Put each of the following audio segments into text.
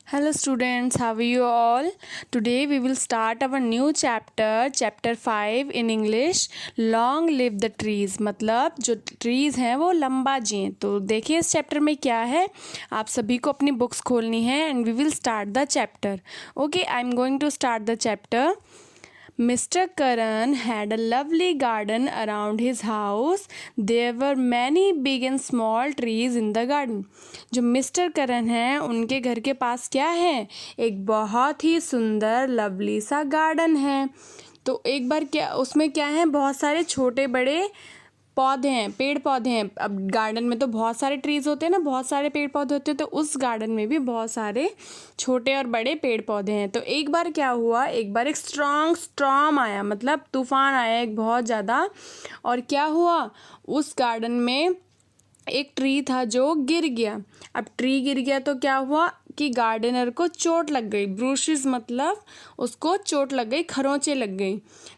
Hello students, how are you all? Today we will start our new chapter, chapter 5 in English. Long live the trees. मतलब जो trees हैं वो लंबा जिएं. तो देखिए इस chapter में क्या है. आप सभी को अपनी books खोलनी है and we will start the chapter. Okay, I am going to start the chapter. Mr. Karan had a lovely garden around his house. There were many big and small trees in the garden. जो mister करण हैं उनके घर के पास क्या है, एक बहुत ही सुंदर लवली सा गार्डन है. तो एक बार क्या उसमें क्या है, बहुत सारे छोटे बड़े पौधे हैं, पेड़ पौधे हैं. अब गार्डन में तो बहुत सारे ट्रीज होते हैं ना, बहुत सारे पेड़ पौधे होते हैं. तो उस गार्डन में भी बहुत सारे छोटे और बड़े पेड़ पौधे हैं. तो एक बार क्या हुआ, एक बार एक स्ट्रॉम आया, मतलब तूफान आया एक बहुत ज़्यादा. और क्या हुआ, उस गार्डन में एक ट्री था जो गिर गया. अब ट्री गिर गया तो क्या हुआ कि गार्डनर को चोट लग गई. ब्रूशेस मतलब उसको चोट लग गई, खरोंचे लग गई.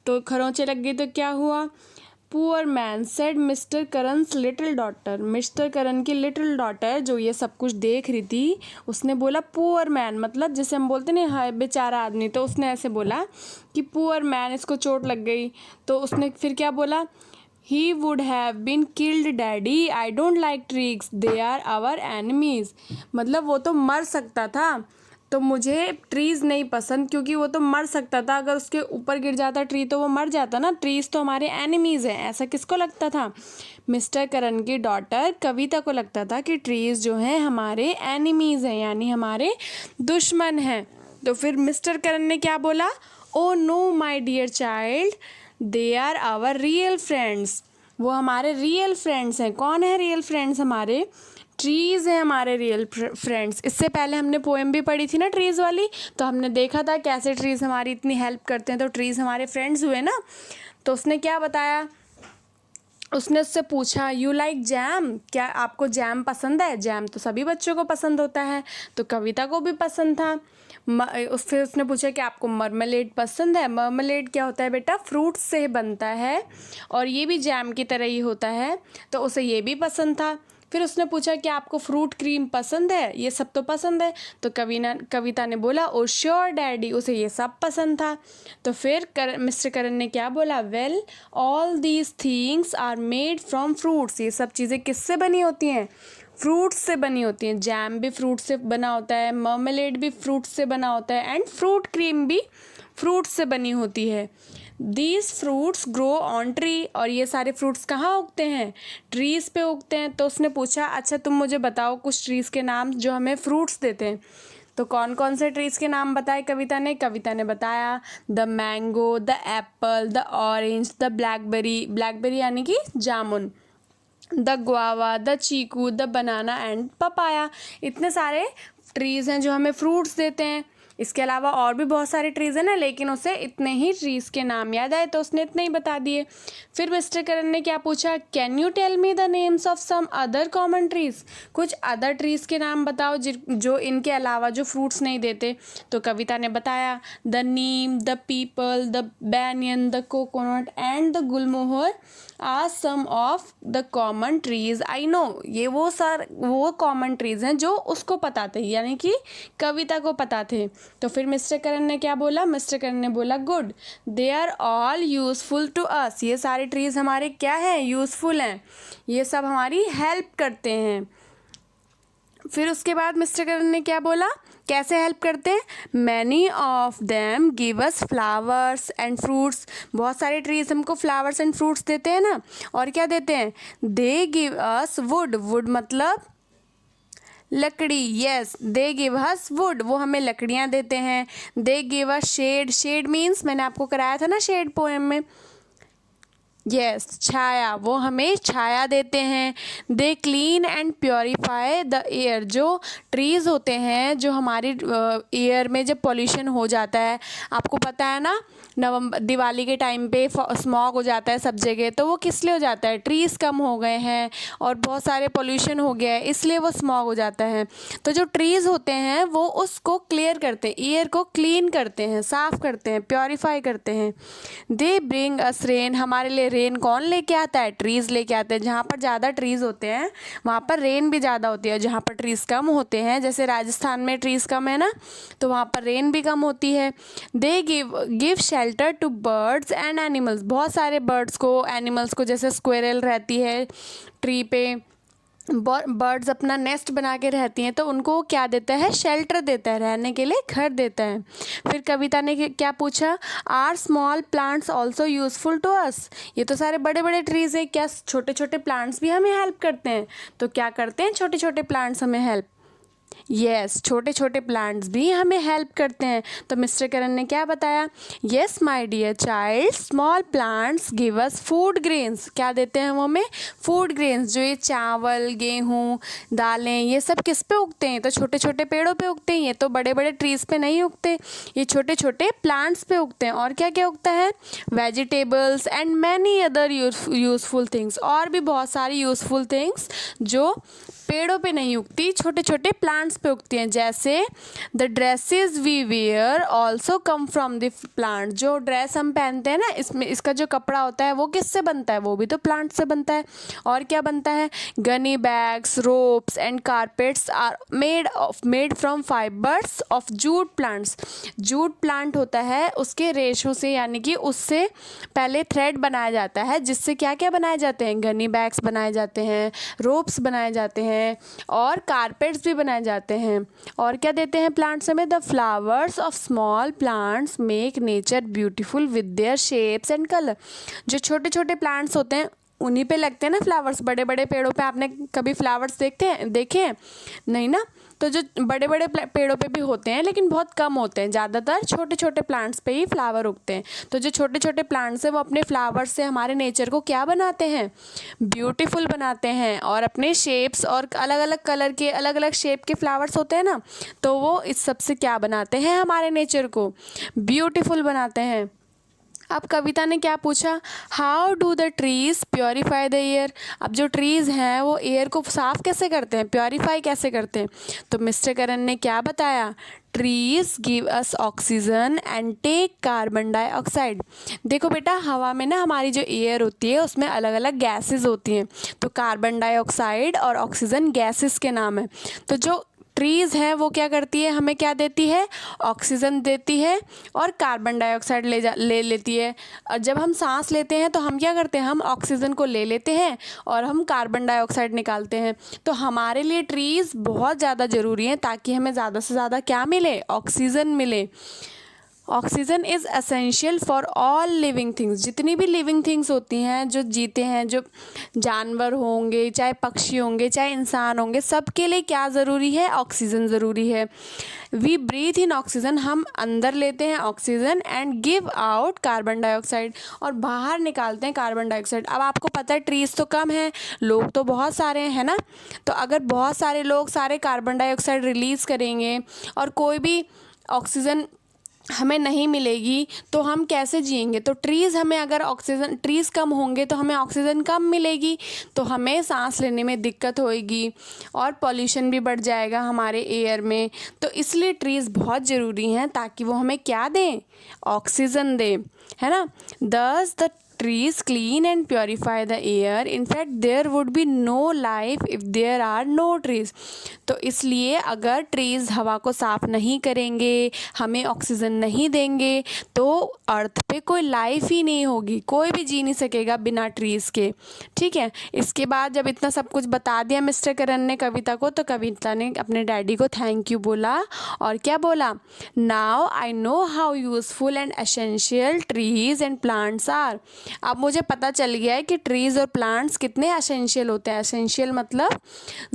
तो खरोंचे लग गई तो क्या हुआ, poor man said mister Karan's little daughter. Mister Karan की लिटिल डॉटर जो ये सब कुछ देख रही थी, उसने बोला पुअर मैन, मतलब जैसे हम बोलते ना हाय बेचारा आदमी, तो उसने ऐसे बोला कि पुअर मैन, इसको चोट लग गई. तो उसने फिर क्या बोला, he would have been killed daddy, I don't like trees, they are our enemies. मतलब वो तो मर सकता था, तो मुझे ट्रीज़ नहीं पसंद क्योंकि वो तो मर सकता था. अगर उसके ऊपर गिर जाता ट्री तो वो मर जाता ना. ट्रीज़ तो हमारे एनिमीज़ हैं, ऐसा किसको लगता था, मिस्टर करण की डॉटर कविता को लगता था कि ट्रीज़ जो हैं हमारे एनिमीज़ हैं, यानी हमारे दुश्मन हैं. तो फिर मिस्टर करण ने क्या बोला, oh no my dear child, they are our real friends. वो हमारे रियल फ्रेंड्स हैं. कौन है रियल फ्रेंड्स हमारे, ट्रीज़ हैं हमारे रियल फ्रेंड्स. इससे पहले हमने पोएम भी पढ़ी थी ना ट्रीज़ वाली, तो हमने देखा था कैसे ट्रीज़ हमारी इतनी हेल्प करते हैं. तो ट्रीज़ हमारे फ्रेंड्स हुए ना. तो उसने क्या बताया, उसने उससे पूछा यू लाइक जैम, क्या आपको जैम पसंद है. जैम तो सभी बच्चों को पसंद होता है, तो कविता को भी पसंद था. फिर उसने पूछा कि आपको मर्मलेड पसंद है. मर्मलेड क्या होता है बेटा, फ्रूट से बनता है और ये भी जैम की तरह ही होता है, तो उसे ये भी पसंद था. फिर उसने पूछा कि आपको फ्रूट क्रीम पसंद है, ये सब तो पसंद है. तो कविता ने बोला ओ श्योर डैडी, उसे ये सब पसंद था. तो फिर मिस्टर करण ने क्या बोला, well all these things are made from fruits. ये सब चीज़ें किससे बनी होती हैं, फ्रूट्स से बनी होती हैं. जैम भी फ्रूट से बना होता है, मर्मलेड भी फ्रूट से बना होता है, एंड फ्रूट क्रीम भी फ्रूट से बनी होती है. These fruits grow on tree, और ये सारे फ्रूट्स कहाँ उगते हैं, ट्रीज़ पे उगते हैं. तो उसने पूछा अच्छा तुम मुझे बताओ कुछ ट्रीज़ के नाम जो हमें फ्रूट्स देते हैं. तो कौन कौन से ट्रीज़ के नाम बताए कविता ने बताया the mango, the apple, the orange, the blackberry, blackberry यानी कि जामुन, the guava, the chikoo, the banana and papaya. इतने सारे ट्रीज़ हैं जो हमें फ्रूट्स देते हैं. इसके अलावा और भी बहुत सारे ट्रीज़ हैं ना, लेकिन उसे इतने ही ट्रीज़ के नाम याद आए तो उसने इतने ही बता दिए. फिर मिस्टर करण ने क्या पूछा, can you tell me the names of some other common trees. कुछ अदर ट्रीज़ के नाम बताओ जो इनके अलावा जो फ्रूट्स नहीं देते. तो कविता ने बताया the neem, the peepal, the banyan, the coconut and the gulmohar are some of the common trees I know. ये वो कॉमन ट्रीज़ हैं जो उसको पता थे, यानी कि कविता को पता थे. तो फिर मिस्टर करण ने क्या बोला, मिस्टर करण ने बोला good, they are all useful to us. ये सारे ट्रीज़ हमारे क्या हैं, यूज़फुल हैं, ये सब हमारी हेल्प करते हैं. फिर उसके बाद मिस्टर करण ने क्या बोला, कैसे हेल्प करते हैं, many of them give us flowers and fruits. बहुत सारे ट्रीज हमको फ्लावर्स एंड फ्रूट्स देते हैं ना. और क्या देते हैं, they give us wood, wood मतलब लकड़ी. Yes, they give us wood, वो हमें लकड़ियाँ देते हैं. They give us shade, shade means मैंने आपको कराया था ना शेड पोएम में. यस, छाया, वो हमें छाया देते हैं. They clean and purify the air. जो ट्रीज़ होते हैं, जो हमारी एयर में जब पॉल्यूशन हो जाता है, आपको पता है ना नवंबर दिवाली के टाइम पे स्मॉग हो जाता है सब जगह, तो वो किस लिए हो जाता है, ट्रीज़ कम हो गए हैं और बहुत सारे पोल्यूशन हो गया है, इसलिए वो स्मॉग हो जाता है. तो जो ट्रीज़ होते हैं वो उसको क्लियर करते हैं, एयर को क्लीन करते हैं, साफ़ करते हैं, प्योरीफाई करते हैं. दे ब्रिंग अस रेन, हमारे लिए रेन कौन लेके आता है? ट्रीज़ लेके आते हैं। जहाँ पर ज़्यादा ट्रीज़ होते हैं वहाँ पर रेन भी ज़्यादा होती है, जहाँ पर ट्रीज़ कम होते हैं, जैसे राजस्थान में ट्रीज़ कम है ना, तो वहाँ पर रेन भी कम होती है। They give shelter to birds and animals, बहुत सारे बर्ड्स को, एनिमल्स को, जैसे स्क्विरल रहती है ट्री पे, बर्ड्स अपना नेस्ट बना के रहती हैं, तो उनको क्या देता है? शेल्टर देता है, रहने के लिए घर देता है। फिर कविता ने क्या पूछा? Are small plants also useful to us? ये तो सारे बड़े बड़े ट्रीज़ है, क्या छोटे छोटे प्लांट्स भी हमें हेल्प करते हैं? तो क्या करते हैं छोटे छोटे प्लांट्स हमें हेल्प? यस, छोटे छोटे प्लांट्स भी हमें हेल्प करते हैं। तो मिस्टर करण ने क्या बताया? Yes my dear child, small plants give us food grains. क्या देते हैं वो हमें? Food grains. जो ये चावल, गेहूँ, दालें, ये सब किस पे उगते हैं? तो छोटे छोटे पेड़ों पे उगते हैं। ये तो बड़े बड़े ट्रीज़ पे नहीं उगते, ये छोटे छोटे प्लांट्स पे उगते हैं। और क्या क्या उगता है? Vegetables and many other useful things, और भी बहुत सारी यूज़फुल थिंग्स जो पेड़ों पे नहीं उगती, छोटे छोटे प्लांट्स पे उगती हैं। जैसे the dresses we wear also come from the plant. जो ड्रेस हम पहनते हैं ना, इसमें इसका जो कपड़ा होता है वो किससे बनता है? वो भी तो प्लांट से बनता है। और क्या बनता है? Gunny bags, ropes and carpets are made from fibres of jute plants. Jute plant होता है, उसके रेशों से, यानी कि उससे पहले थ्रेड बनाया जाता है, जिससे क्या क्या बनाए जाते हैं? गनी बैग्स बनाए जाते हैं, रोप्स बनाए जाते हैं, और कारपेट्स भी बनाए जाते हैं। और क्या देते हैं प्लांट्स में? The flowers of small plants make nature beautiful with their shapes and colour. जो छोटे छोटे प्लांट्स होते हैं उन्हीं पे लगते हैं ना फ्लावर्स। बड़े बड़े पेड़ों पे आपने कभी फ्लावर्स देखे हैं? नहीं ना। तो जो बड़े बड़े पेड़ों पे भी होते हैं, लेकिन बहुत कम होते हैं, ज़्यादातर छोटे छोटे प्लांट्स पे ही फ्लावर उगते हैं। तो जो छोटे छोटे प्लांट्स हैं वो अपने फ्लावर्स से हमारे नेचर को क्या बनाते हैं? ब्यूटीफुल बनाते हैं। और अपने शेप्स, और अलग अलग कलर के, अलग अलग शेप के फ्लावर्स होते हैं ना, तो वो इस सब से क्या बनाते हैं? हमारे नेचर को ब्यूटीफुल बनाते हैं। अब कविता ने क्या पूछा? How do the trees purify the air? अब जो ट्रीज़ हैं वो एयर को साफ़ कैसे करते हैं, प्योरीफाई कैसे करते हैं? तो मिस्टर करण ने क्या बताया? Trees give us oxygen and take carbon dioxide. देखो बेटा, हवा में ना हमारी जो एयर होती है उसमें अलग अलग गैसेस होती हैं, तो कार्बन डाइऑक्साइड और ऑक्सीजन गैसेस के नाम है। तो जो ट्रीज़ है वो क्या करती है? हमें क्या देती है? ऑक्सीजन देती है, और कार्बन डाइऑक्साइड ले लेती है। और जब हम सांस लेते हैं तो हम क्या करते हैं? हम ऑक्सीजन को ले लेते हैं और हम कार्बन डाइऑक्साइड निकालते हैं। तो हमारे लिए ट्रीज़ बहुत ज़्यादा ज़रूरी हैं, ताकि हमें ज़्यादा से ज़्यादा क्या मिले? ऑक्सीजन मिले। Oxygen is essential for all living things. जितनी भी लिविंग थिंग्स होती हैं, जो जीते हैं, जो जानवर होंगे, चाहे पक्षी होंगे, चाहे इंसान होंगे, सबके लिए क्या ज़रूरी है? ऑक्सीजन ज़रूरी है। वी ब्रीथ इन ऑक्सीजन, हम अंदर लेते हैं oxygen, and give out carbon dioxide, और बाहर निकालते हैं कार्बन डाइऑक्साइड। अब आपको पता है ट्रीज़ तो कम है, लोग तो बहुत सारे हैं, है ना। तो अगर बहुत सारे लोग सारे कार्बन डाइऑक्साइड रिलीज़ करेंगे और कोई भी ऑक्सीजन हमें नहीं मिलेगी, तो हम कैसे जिएंगे? तो ट्रीज़ हमें, अगर ऑक्सीजन, ट्रीज़ कम होंगे तो हमें ऑक्सीजन कम मिलेगी, तो हमें सांस लेने में दिक्कत होएगी, और पॉल्यूशन भी बढ़ जाएगा हमारे एयर में। तो इसलिए ट्रीज़ बहुत ज़रूरी हैं, ताकि वो हमें क्या दें? ऑक्सीजन दें, है ना। दस the trees clean and purify the air. In fact, there would be no life if there are no trees. तो इसलिए अगर ट्रीज़ हवा को साफ़ नहीं करेंगे, हमें ऑक्सीजन नहीं देंगे, तो अर्थ पे कोई लाइफ ही नहीं होगी, कोई भी जी नहीं सकेगा बिना ट्रीज़ के। ठीक है। इसके बाद जब इतना सब कुछ बता दिया मिस्टर करण ने कविता को, तो कविता ने अपने डैडी को थैंक यू बोला, और क्या बोला? Now I know how useful and essential trees and plants are. अब मुझे पता चल गया है कि ट्रीज़ और प्लांट्स कितने एसेंशियल होते हैं। एसेंशियल मतलब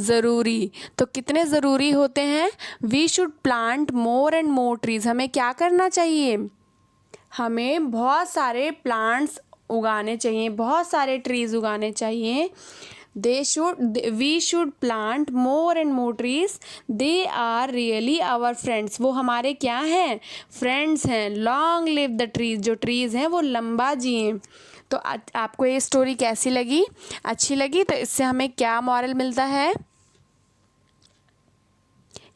ज़रूरी। तो कितने ज़रूरी होते हैं? We should plant more and more trees. हमें क्या करना चाहिए? हमें बहुत सारे प्लांट्स उगाने चाहिए, बहुत सारे ट्रीज़ उगाने चाहिए। we should plant more and more trees. They are really our friends. वो हमारे क्या हैं? फ्रेंड्स हैं। लॉन्ग लिव द ट्रीज, जो ट्रीज़ हैं वो लंबा जिए। तो आपको ये स्टोरी कैसी लगी? अच्छी लगी? तो इससे हमें क्या मॉरल मिलता है?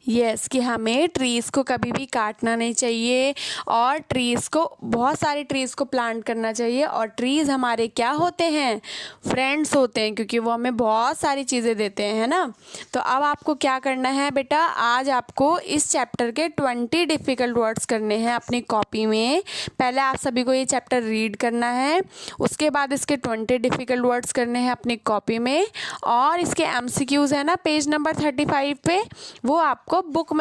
यस कि हमें ट्रीज़ को कभी भी काटना नहीं चाहिए और ट्रीज़ को बहुत सारे ट्रीज़ को प्लांट करना चाहिए। और ट्रीज़ हमारे क्या होते हैं, फ्रेंड्स होते हैं, क्योंकि वो हमें बहुत सारी चीज़ें देते हैं, है ना। तो अब आपको क्या करना है बेटा, आज आपको इस चैप्टर के 20 डिफ़िकल्ट वर्ड्स करने हैं अपनी कॉपी में। पहले आप सभी को ये चैप्टर रीड करना है, उसके बाद इसके 20 डिफ़िकल्ट वर्ड्स करने हैं अपनी कॉपी में। और इसके MCQs है ना पेज नंबर 35 पे, वो आपको बुक में